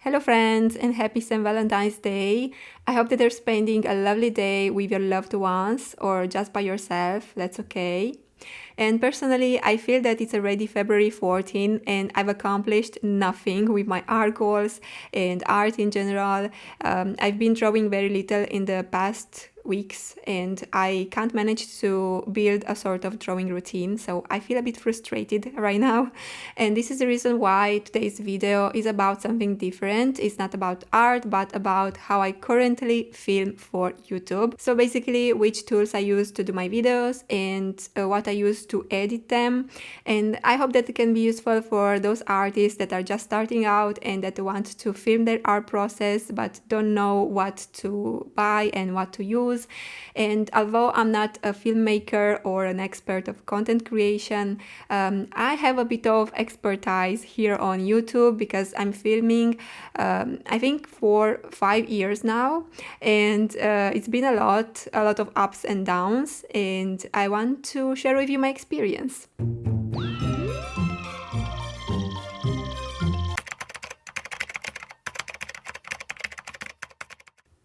Hello, friends, and happy St. Valentine's Day. I hope that you're spending a lovely day with your loved ones or just by yourself. That's okay. And personally, I feel that it's already February 14 and I've accomplished nothing with my art goals and art in general. I've been drawing very little in the past weeks and I can't manage to build a sort of drawing routine, so I feel a bit frustrated right now. And this is the reason why today's video is about something different. It's not about art but about how I currently film for YouTube. So basically which tools I use to do my videos and what I use to edit them. And I hope that it can be useful for those artists that are just starting out and that want to film their art process but don't know what to buy and what to use. And although I'm not a filmmaker or an expert of content creation, I have a bit of expertise here on YouTube because I'm filming, I think, for 5 years now, and it's been a lot of ups and downs, and I want to share with you my experience.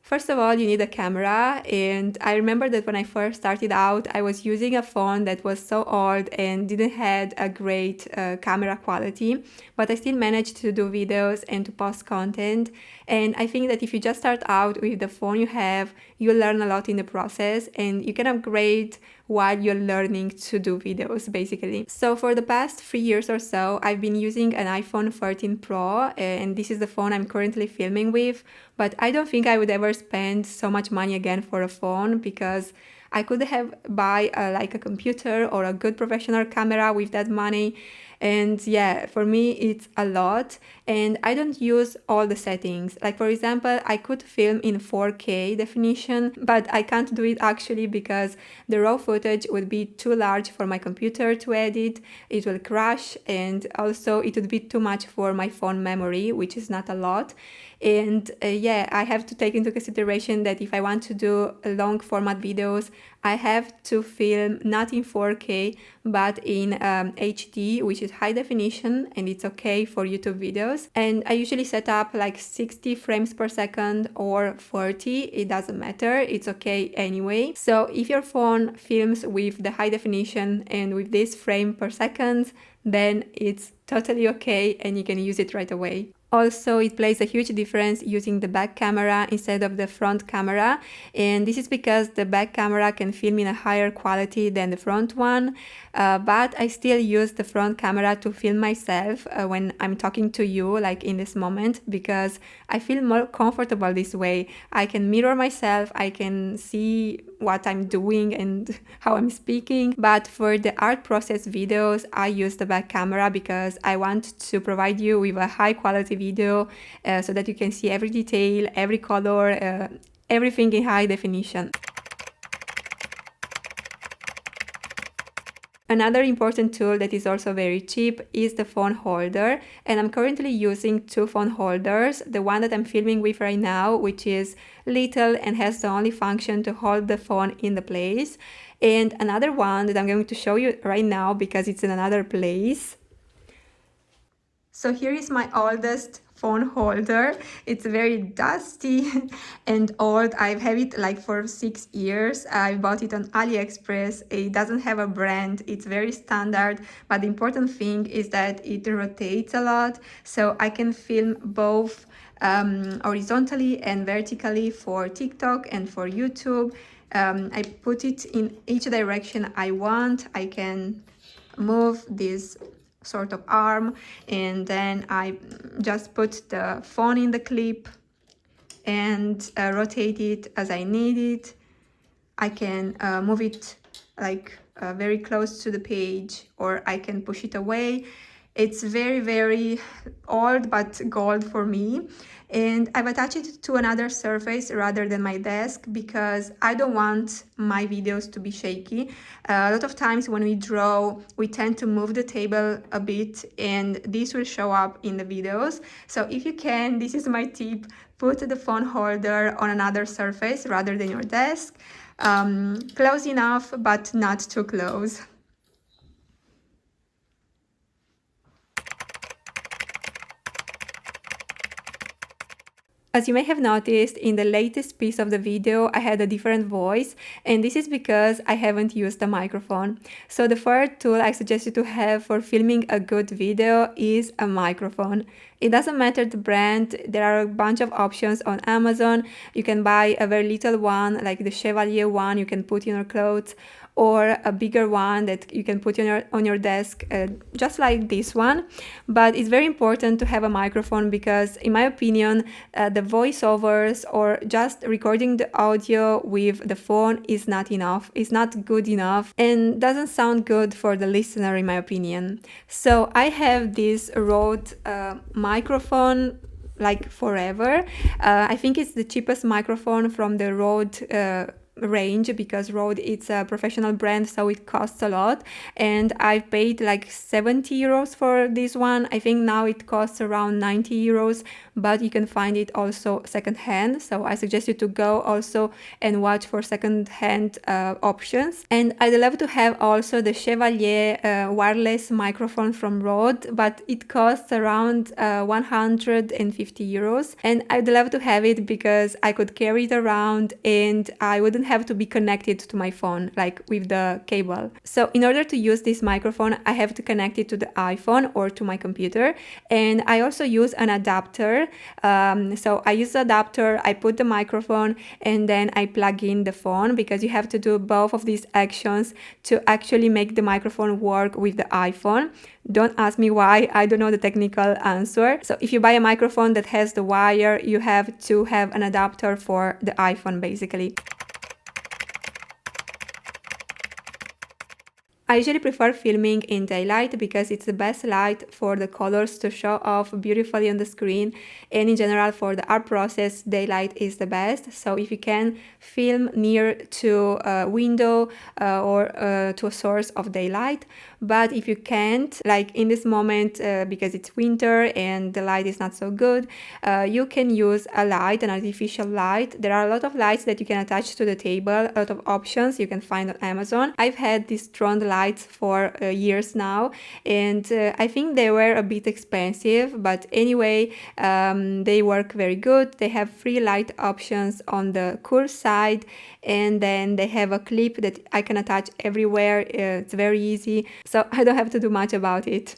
First of all, you need a camera, and I remember that when I first started out, I was using a phone that was so old and didn't had a great camera quality, but I still managed to do videos and to post content. And I think that if you just start out with the phone you have, you'll learn a lot in the process and you can upgrade while you're learning to do videos, basically. So for the past 3 years or so, I've been using an iPhone 13 Pro, and this is the phone I'm currently filming with. But I don't think I would ever spend so much money again for a phone because I could have buy like a computer or a good professional camera with that money. And yeah, for me it's a lot, and I don't use all the settings. Like for example, I could film in 4K definition, but I can't do it actually because the raw footage would be too large for my computer to edit. It will crash, and also it would be too much for my phone memory, which is not a lot. And yeah, I have to take into consideration that if I want to do long format videos, I have to film not in 4K but in HD, which is high definition, and it's okay for YouTube videos. And I usually set up like 60 frames per second or 40, it doesn't matter, it's okay anyway. So if your phone films with the high definition and with this frame per second, then it's totally okay and you can use it right away. Also, it plays a huge difference using the back camera instead of the front camera, and this is because the back camera can film in a higher quality than the front one, but I still use the front camera to film myself when I'm talking to you, like in this moment, because I feel more comfortable this way. I can mirror myself, I can see what I'm doing and how I'm speaking. But for the art process videos, I use the back camera because I want to provide you with a high quality video so that you can see every detail, every color, everything in high definition. Another important tool that is also very cheap is the phone holder, and I'm currently using two phone holders. The one that I'm filming with right now, which is little and has the only function to hold the phone in the place, and another one that I'm going to show you right now because it's in another place. So here is my oldest phone holder. It's very dusty and old. I've had it like for 6 years. I bought it on AliExpress. It doesn't have a brand. It's very standard, but the important thing is that it rotates a lot, so I can film both horizontally and vertically for TikTok and for YouTube. I put it in each direction I want. I can move this sort of arm, and then I just put the phone in the clip and rotate it as I need it. I can move it like very close to the page, or I can push it away. It's very old but gold for me, and I've attached it to another surface rather than my desk because I don't want my videos to be shaky. A lot of times when we draw, we tend to move the table a bit, and this will show up in the videos. So if you can, this is my tip, put the phone holder on another surface rather than your desk. Close enough but not too close. As you may have noticed, in the latest piece of the video, I had a different voice, and this is because I haven't used a microphone. So the third tool I suggest you to have for filming a good video is a microphone. It doesn't matter the brand, there are a bunch of options on Amazon. You can buy a very little one, like the Chevalier one you can put in your clothes, or a bigger one that you can put on your desk, just like this one. But it's very important to have a microphone because, in my opinion, the voiceovers or just recording the audio with the phone is not enough. It's not good enough and doesn't sound good for the listener, in my opinion. So I have this Rode microphone like forever. I think it's the cheapest microphone from the Rode range, because Rode it's a professional brand, so it costs a lot, and I paid like 70 euros for this one. I think now it costs around 90 euros, but you can find it also secondhand, so I suggest you to go also and watch for secondhand options. And I'd love to have also the Chevalier wireless microphone from Rode, but it costs around 150 euros, and I'd love to have it because I could carry it around and I wouldn't have to be connected to my phone like with the cable. So in order to use this microphone, I have to connect it to the iPhone or to my computer, and I also use an adapter. So I use the adapter, I put the microphone, and then I plug in the phone, because you have to do both of these actions to actually make the microphone work with the iPhone. Don't ask me why, I don't know the technical answer. So if you buy a microphone that has the wire, you have to have an adapter for the iPhone basically. I usually prefer filming in daylight because it's the best light for the colors to show off beautifully on the screen, and in general for the art process, daylight is the best. So if you can, film near to a window or to a source of daylight. But if you can't, like in this moment, because it's winter and the light is not so good, you can use a light, an artificial light. There are a lot of lights that you can attach to the table, a lot of options you can find on Amazon. I've had these Tron lights for years now, and I think they were a bit expensive, but anyway, they work very good. They have free light options on the cool side, and then they have a clip that I can attach everywhere. It's very easy, so I don't have to do much about it.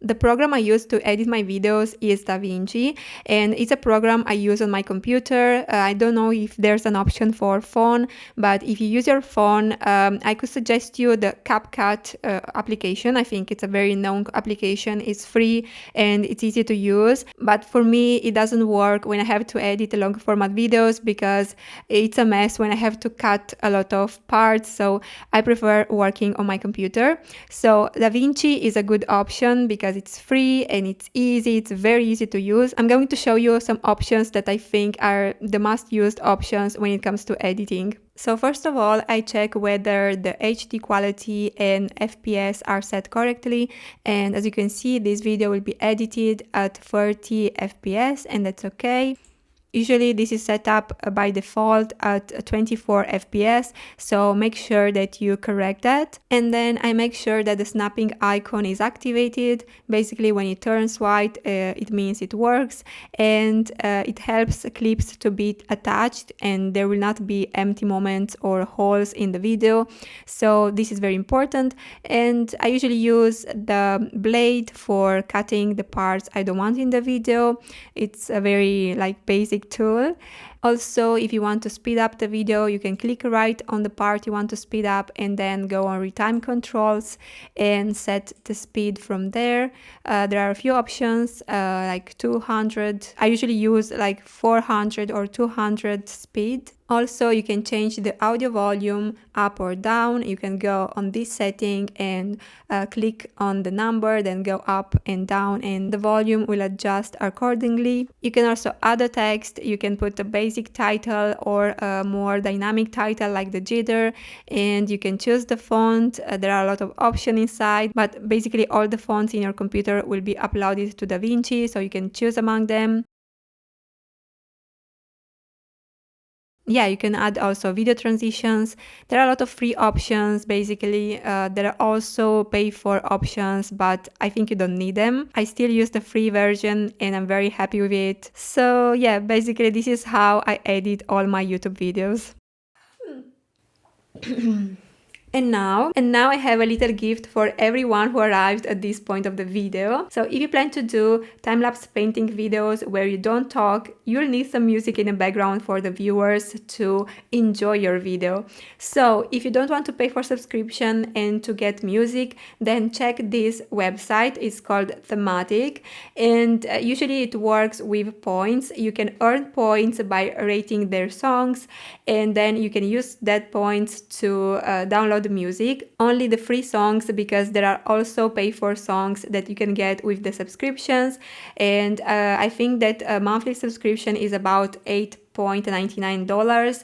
The program I use to edit my videos is DaVinci, and it's a program I use on my computer. I don't know if there's an option for phone, but if you use your phone, I could suggest you the CapCut application. I think it's a very known application. It's free and it's easy to use, but for me it doesn't work when I have to edit long format videos because it's a mess when I have to cut a lot of parts, so I prefer working on my computer. So DaVinci is a good option because it's free and it's easy, it's very easy to use. I'm going to show you some options that I think are the most used options when it comes to editing. So first of all, I check whether the HD quality and FPS are set correctly, and as you can see, this video will be edited at 30 FPS, and that's okay. Usually this is set up by default at 24 FPS, so make sure that you correct that. And then I make sure that the snapping icon is activated. Basically when it turns white, it means it works, and it helps clips to be attached and there will not be empty moments or holes in the video. So this is very important, and I usually use the blade for cutting the parts I don't want in the video. It's a very basic tool. Also, if you want to speed up the video, you can click right on the part you want to speed up and then go on retime controls and set the speed from there. There are a few options like 200. I usually use 400 or 200 speed. Also, you can change the audio volume up or down. You can go on this setting and click on the number, then go up and down, and the volume will adjust accordingly. You can also add a text. You can put a basic title or a more dynamic title like the jitter, and you can choose the font. There are a lot of options inside, but basically all the fonts in your computer will be uploaded to DaVinci, so you can choose among them. yeah, you can add also video transitions. There are a lot of free options. Basically, there are also pay for options, but I think you don't need them. I still use the free version and I'm very happy with it. So yeah, basically this is how I edit all my YouTube videos. And now I have a little gift for everyone who arrived at this point of the video. So if you plan to do time-lapse painting videos where you don't talk, you'll need some music in the background for the viewers to enjoy your video. So if you don't want to pay for subscription and to get music, then check this website. It's called Thematic, and usually it works with points. You can earn points by rating their songs, and then you can use that points to download the music. Only the free songs, because there are also pay for songs that you can get with the subscriptions, and I think that a monthly subscription is about $8.99.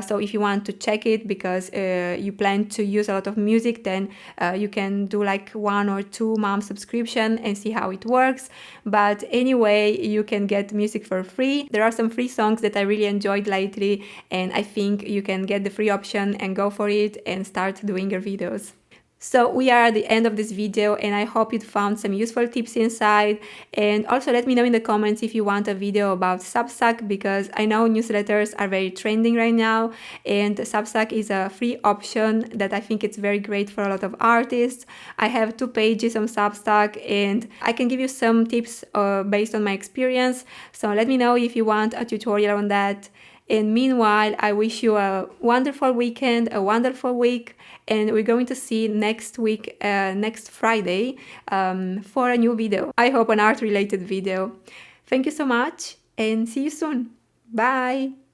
So if you want to check it because you plan to use a lot of music, then you can do like 1 or 2 month subscription and see how it works. But anyway, you can get music for free. There are some free songs that I really enjoyed lately, and I think you can get the free option and go for it and start doing your videos. So we are at the end of this video, and I hope you found some useful tips inside. And also let me know in the comments if you want a video about Substack, because I know newsletters are very trending right now, and Substack is a free option that I think it's very great for a lot of artists. I have 2 pages on Substack, and I can give you some tips based on my experience. So let me know if you want a tutorial on that. And meanwhile, I wish you a wonderful weekend, a wonderful week, and we're going to see next week, next Friday, for a new video. I hope an art-related video. Thank you so much, and see you soon. Bye!